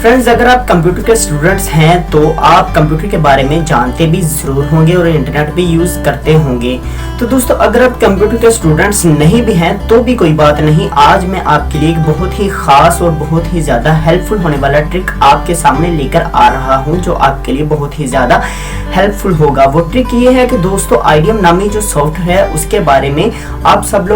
Friends, अगर आप computer के स्टूडेंट्स हैं तो आप कंप्यूटर के बारे में जानते भी ज़रूर होंगे और इंटरनेट भी यूज़ करते होंगे। तो दोस्तों, अगर आप कंप्यूटर के स्टूडेंट्स नहीं भी हैं तो भी कोई बात नहीं। आज मैं आपके लिए एक बहुत ही ख़ास और बहुत ही ज़्यादा हेल्पफुल होने वाला ट्रिक आपके सामने लेकर आ रहा हूं, जो आपके लिए बहुत ही ज़्यादा हेल्पफुल होगा। वो ट्रिक ये है कि दोस्तों, आईडियम नामी जो सॉफ्टवेयर है उसके बारे में आप सब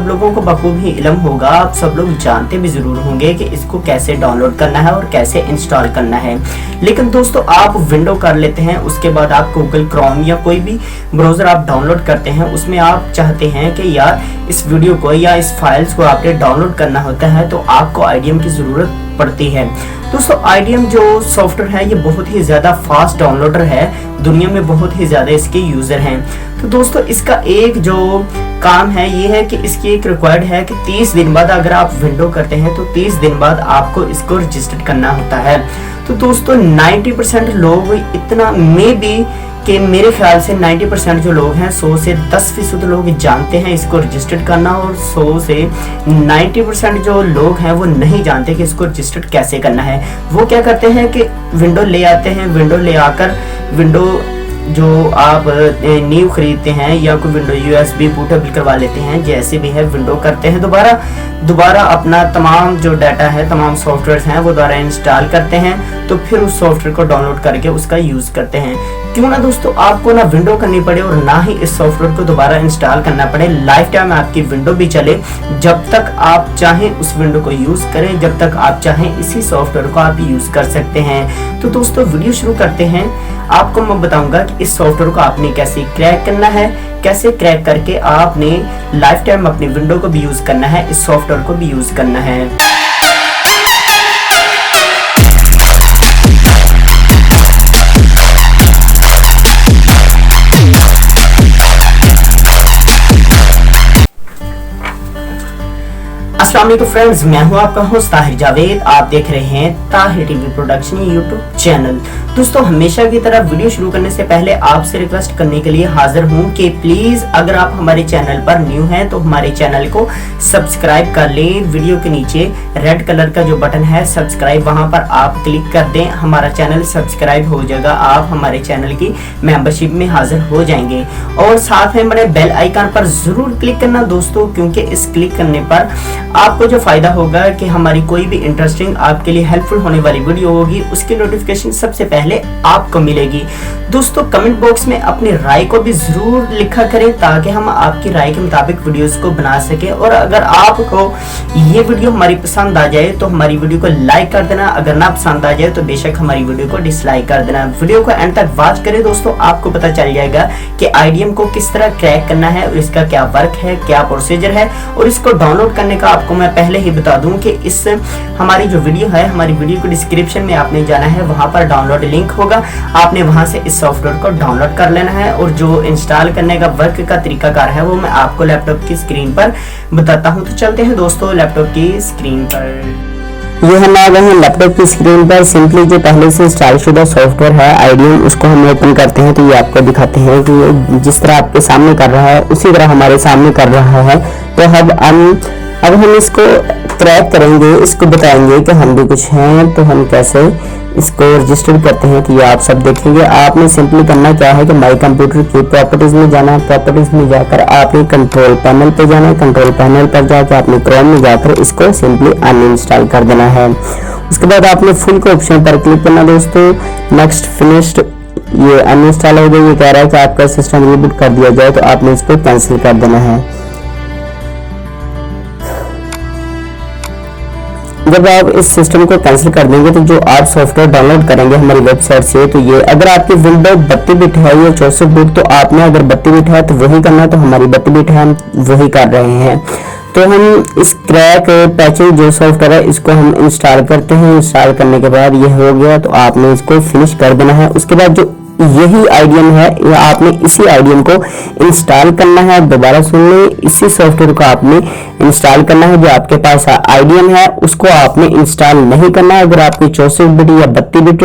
लोगों को बखूब ही इल्म होगा। आप सब लोग जानते भी ज़रूर होंगे कि इसको कैसे डाउनलोड करना है और कैसे इंस्टॉल करना है। लेकिन दोस्तों, आप विंडो कर लेते हैं, उसके बाद आप गूगल क्रोम या कोई भी ब्राउजर आप डाउनलोड करते हैं, उसमें आप चाहते हैं कि यार इस वीडियो को या इस फाइल्स को आपने डाउनलोड करना होता है, तो आपको आईडियम की ज़रूरत पड़ती है। दोस्तों, आईडियम जो सॉफ्टवेयर है ये बहुत ही ज़्यादा फास्ट डाउनलोडर है, दुनिया में बहुत ही ज़्यादा इसके यूज़र हैं। तो दोस्तों, इसका एक जो काम है ये है कि इसकी एक रिक्वायर्ड है कि 30 दिन बाद अगर आप विंडो करते हैं तो 30 दिन बाद आपको इसको रजिस्टर करना होता है। तो दोस्तों, 90% लोग इतना में भी कि मेरे ख्याल से 90% जो लोग हैं, 100 से 10% लोग जानते हैं इसको रजिस्टर करना, और 100 से 90% जो लोग हैं वो नहीं जानते कि इसको रजिस्टर कैसे करना है। वो क्या करते हैं कि विंडो ले आते हैं, विंडो ले आकर विंडो जो आप न्यू खरीदते हैं या कोई विंडो USB बूटेबल करवा लेते हैं, जैसे भी है विंडो करते हैं, दोबारा अपना तमाम जो डाटा है, तमाम सॉफ्टवेयर हैं वो दोबारा इंस्टॉल करते हैं, तो फिर उस सॉफ्टवेयर को डाउनलोड करके उसका यूज़ करते हैं। क्यों ना दोस्तों, आपको ना विंडो करनी पड़े और ना ही इस सॉफ्टवेयर को दोबारा इंस्टॉल करना पड़े। लाइफ टाइम आपकी विंडो भी चले, जब तक आप चाहें उस विंडो को यूज़ करें, जब तक आप चाहें इसी सॉफ्टवेयर को आप यूज़ कर सकते हैं। तो दोस्तों, वीडियो शुरू करते हैं। आपको मैं बताऊंगा कि इस सॉफ्टवेयर को आपने कैसे क्रैक करना है, कैसे क्रैक करके आपने लाइफ टाइम अपनी विंडो को भी यूज़ करना है, इस सॉफ्टवेयर को भी यूज़ करना है। अस्सलाम वालेकुम फ्रेंड्स, मैं हूं आपका होस्ट ताहिर जावेद। आप देख रहे हैं Tahir TV production YouTube channel. दोस्तों, हमेशा की तरह वीडियो शुरू करने से पहले आपसे रिक्वेस्ट करने के लिए हाजिर हूं कि प्लीज अगर आप हमारे चैनल पर न्यू हैं तो हमारे चैनल को सब्सक्राइब कर लें। वीडियो के नीचे रेड कलर का जो बटन है सब्सक्राइब, वहां पर आप क्लिक कर दें, हमारा चैनल सब्सक्राइब हो जाएगा, आप हमारे चैनल की मेंबरशिप में हाजिर हो जाएंगे। और साथ में बने बेल आइकन पर जरूर क्लिक करना दोस्तों, क्योंकि इस क्लिक करने पर आपको जो फायदा होगा कि हमारी कोई भी इंटरेस्टिंग आपके लिए हेल्पफुल होने वाली वीडियो होगी, उसकी नोटिफिकेशन सबसे पहले आपको मिलेगी। दोस्तों, कमेंट बॉक्स में अपनी राय को भी जरूर लिखा करें ताकि हम आपकी राय के मुताबिक वीडियोस को बना सके। और अगर आपको ये वीडियो हमारी पसंद आ जाए तो हमारी वीडियो को लाइक कर देना, अगर ना पसंद आ जाए तो बेशक हमारी वीडियो को डिसलाइक कर देना। वीडियो को एंड तक वॉच करें दोस्तों, आपको पता चल जाएगा कि आईडियम को किस तरह क्रैक करना है और इसका क्या वर्क है, क्या प्रोसीजर है। और इसको डाउनलोड करने का आपको मैं पहले ही बता दूं कि इस हमारी जो वीडियो है, हमारी वीडियो को डिस्क्रिप्शन में आपने जाना है, वहां पर डाउनलोड लिंक होगा, आपने वहां से इस सॉफ्टवेयर को डाउनलोड कर लेना है। और जो इंस्टॉल करने का वर्क का तरीकाकार है वो मैं आपको लैपटॉप की स्क्रीन पर बताता हूं। तो चलते हैं दोस्तों लैपटॉप की स्क्रीन पर। ये हम आ गए हैं लैपटॉप की स्क्रीन पर। सिंपली जो पहले से इंस्टॉल शुदा सॉफ्टवेयर है आईडियम, उसको हम ओपन करते हैं। तो ये आपको दिखाते हैं कि जिस तरह आपके सामने कर रहा है उसी तरह हमारे सामने कर रहा है। तो अब हम इसको क्रैक करेंगे, इसको बताएंगे कि हम भी कुछ हैं तो हम कैसे इसको रजिस्टर करते हैं। तो ये आप सब देखेंगे। आपने सिंपली करना क्या है कि माई कंप्यूटर की प्रॉपर्टीज में जाना है। प्रॉपर्टीज में जाकर आपने कंट्रोल पैनल पे जाना है। कंट्रोल पैनल पर जाकर आपने क्रोम में जाकर इसको सिंपली अनइंस्टॉल कर देना है। उसके बाद आपने फुल के ऑप्शन पर क्लिक करना दोस्तों। नेक्स्ट फिनिश्ड, ये अनइंस्टॉल हो गया। ये कह रहा है कि आपका सिस्टम रिबूट कर दिया जाए, तो आपने इसको कैंसिल कर देना है। जब आप इस सिस्टम को कैंसिल कर देंगे तो जो आप सॉफ्टवेयर डाउनलोड करेंगे हमारी वेबसाइट से, तो ये अगर आपकी विंडो 32 बिट है या 64 बिट, तो आपने अगर 32 बिट है तो वही करना, तो हमारी 32 बिट है, हम वही कर रहे हैं। तो हम इस क्रैक पैचिंग जो सॉफ्टवेयर है इसको हम इंस्टॉल करते हैं। इंस्टॉल करने के बाद ये हो गया तो आपने इसको फिनिश कर देना है। उसके बाद जो यही आईडियम है, या आपने इसी आईडियम को इंस्टॉल करना है। दोबारा सुन लें, इसी सॉफ्टवेयर को आपने इंस्टॉल करना है। जो आपके पास आईडियम है उसको आपने इंस्टॉल नहीं करना है। अगर आपकी 64 बिट या 32 बिट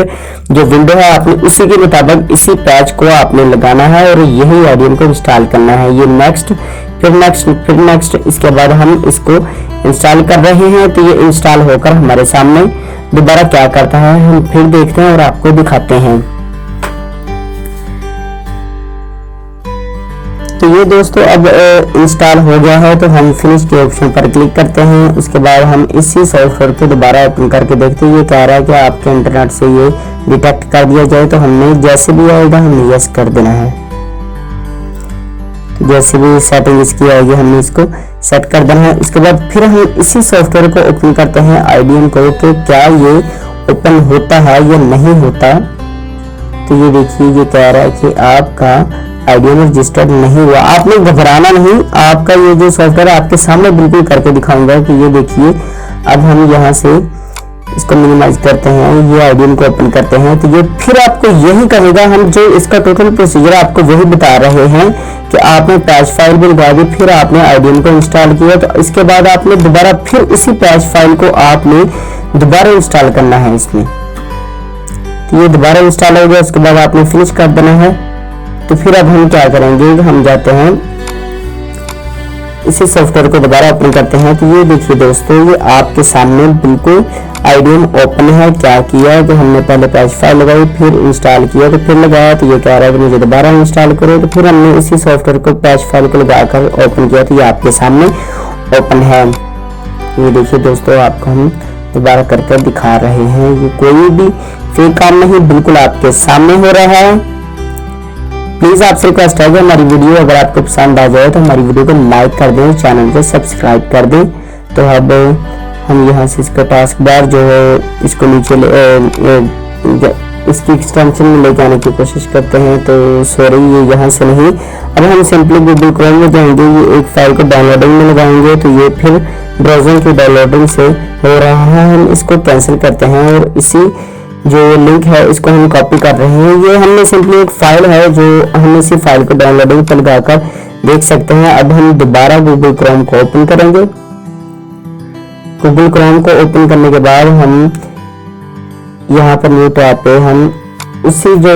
जो विंडो है, आपने उसी के मुताबिक इसी पैच को आपने लगाना है और यही आईडियम को इंस्टॉल करना है। ये नेक्स्ट, फिर नेक्स्ट, इसके बाद हम इसको इंस्टॉल कर रहे हैं। तो ये इंस्टॉल होकर हमारे सामने दोबारा क्या करता है हम फिर देखते हैं और आपको दिखाते हैं। तो ये दोस्तों अब इंस्टॉल हो गया है, तो हम फिनिश के ऑप्शन पर क्लिक करते हैं। उसके बाद हम इसी सॉफ्टवेयर को दोबारा ओपन करके देखते हैं। ये कह रहा है कि आपके इंटरनेट से ये डिटेक्ट कर दिया जाए, तो हमने जैसे भी आएगा हमने यस कर देना है। तो जैसे भी सेटिंग इसकी आएगी हमने इसको सेट कर देना है। उसके बाद फिर हम इसी सॉफ्टवेयर को ओपन करते हैं IDM को कि क्या ये ओपन होता है या नहीं होता। तो ये देखिए ये कह रहा है कि आपका IDM रजिस्टर्ड नहीं हुआ। आपने घबराना नहीं, आपका ये जो सॉफ्टवेयर आपके सामने बिल्कुल करके दिखाऊंगा कि ये देखिए। अब हम यहाँ से इसको मिनिमाइज करते हैं, ये IDM को ओपन करते हैं, तो ये फिर आपको यही कहेगा। हम जो इसका टोटल प्रोसीजर आपको वही बता रहे हैं कि आपने पैच फाइल भी लगा दी, फिर आपने IDM को इंस्टॉल किया, तो इसके बाद आपने दोबारा फिर उसी पैच फाइल को आपने दोबारा इंस्टॉल करना है इसमें। तो ये दोबारा इंस्टॉल हो गया, उसके बाद आपने फिनिश कर देना है। तो फिर अब हम क्या करेंगे, हम जाते हैं इसी सॉफ्टवेयर को दोबारा ओपन करते हैं। तो ये देखिए दोस्तों, ये आपके सामने बिल्कुल IDM ओपन है। क्या किया कि हमने पहले पैच फाइल लगाई, फिर इंस्टॉल किया, तो फिर लगाया, तो ये कह रहा है कि मुझे दोबारा इंस्टॉल करो। तो फिर हमने इसी सॉफ्टवेयर को पैच फाइल को लगाकर ओपन किया, तो ये आपके सामने ओपन है। ये देखिए दोस्तों, आपको हम दोबारा करके दिखा रहे हैं। ये कोई भी फेक काम नहीं, बिल्कुल आपके सामने हो रहा है। प्लीज आपसे रिक्वेस्ट है कि हमारी वीडियो अगर आपको पसंद आ जाए तो हमारी वीडियो को लाइक कर दें, चैनल को सब्सक्राइब कर दें। तो अब हम यहाँ से इसका टास्क बार जो है इसको नीचे इसकी एक्सटेंशन में ले जाने की कोशिश करते हैं। तो सॉरी, ये यहाँ से नहीं। अब हम सिंपली गूगल क्रोम में जाएंगे, ये एक फाइल को डाउनलोडिंग में लगाएंगे, तो ये फिर ब्राउजर की डाउनलोडिंग से हो रहा है। हम इसको कैंसिल करते हैं और इसी जो लिंक है इसको हम कॉपी कर रहे हैं। ये हमने सिंपली एक फाइल है जो हम इसी फाइल को डाउनलोडिंग पर लगाकर देख सकते हैं। अब हम दोबारा गूगल क्रोम को ओपन करेंगे। गूगल क्रोम को ओपन करने के बाद हम यहाँ पर न्यू टैब पे हम उसी जो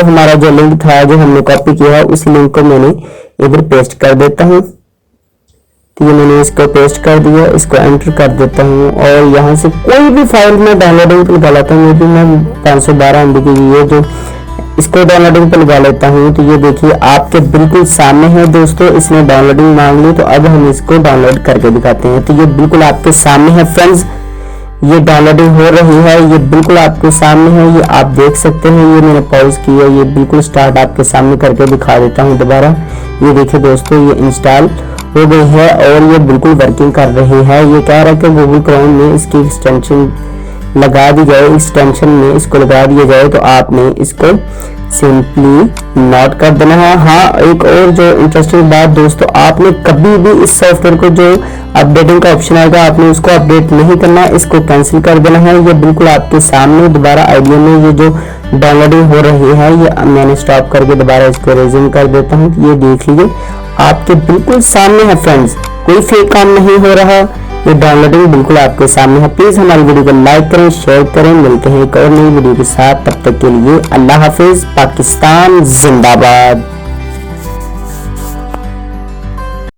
हमारा जो लिंक था जो हमने कॉपी किया है उस लिंक को मैंने इधर पेस्ट कर देता हूँ। तो ये मैंने इसको पेस्ट कर दिया, इसको एंटर कर देता हूँ और यहाँ से कोई भी फाइल में डाउनलोडिंग पे लगा लेता हूँ। यदि मैं 512 MB की ये जो इसको डाउनलोडिंग पे लगा लेता हूँ। तो ये देखिए आपके बिल्कुल सामने है दोस्तों, इसने डाउनलोडिंग मांग ली, तो अब हम इसको डाउनलोड करके दिखाते हैं। तो ये बिल्कुल आपके सामने है फ्रेंड्स, ये डाउनलोडिंग हो रही है, ये बिल्कुल आपके सामने है, ये आप देख सकते हैं। ये मैंने पॉज किया, ये बिल्कुल स्टार्ट आपके सामने करके दिखा देता हूँ दोबारा। ये देखिए दोस्तों, ये इंस्टॉल हो गई है और ये बिल्कुल वर्किंग कर रही है। ये कह रहा है कि गूगल क्रोम में इसकी एक्सटेंशन लगा दी जाए, एक्सटेंशन में इसको लगा दिया जाए, तो आपने इसको सिंपली नोट कर देना है। हाँ, एक और जो इंटरेस्टिंग बात दोस्तों, आपने कभी भी इस सॉफ्टवेयर को जो अपडेटिंग का ऑप्शन आएगा आपने उसको अपडेट नहीं करना, इसको कैंसिल कर देना है। ये बिल्कुल आपके सामने दोबारा IDM में ये जो डाउनलोडिंग हो रही है, ये मैंने स्टॉप करके दोबारा इसको रिज्यूम कर देता हूँ। ये देख लीजिए आपके बिल्कुल सामने है फ्रेंड्स, कोई फेक काम नहीं हो रहा, ये डाउनलोडिंग बिल्कुल आपके सामने है। प्लीज हमारी वीडियो को लाइक करें, शेयर करें। मिलते हैं एक और नई वीडियो के साथ, तब तक के लिए अल्लाह हाफिज। पाकिस्तान जिंदाबाद।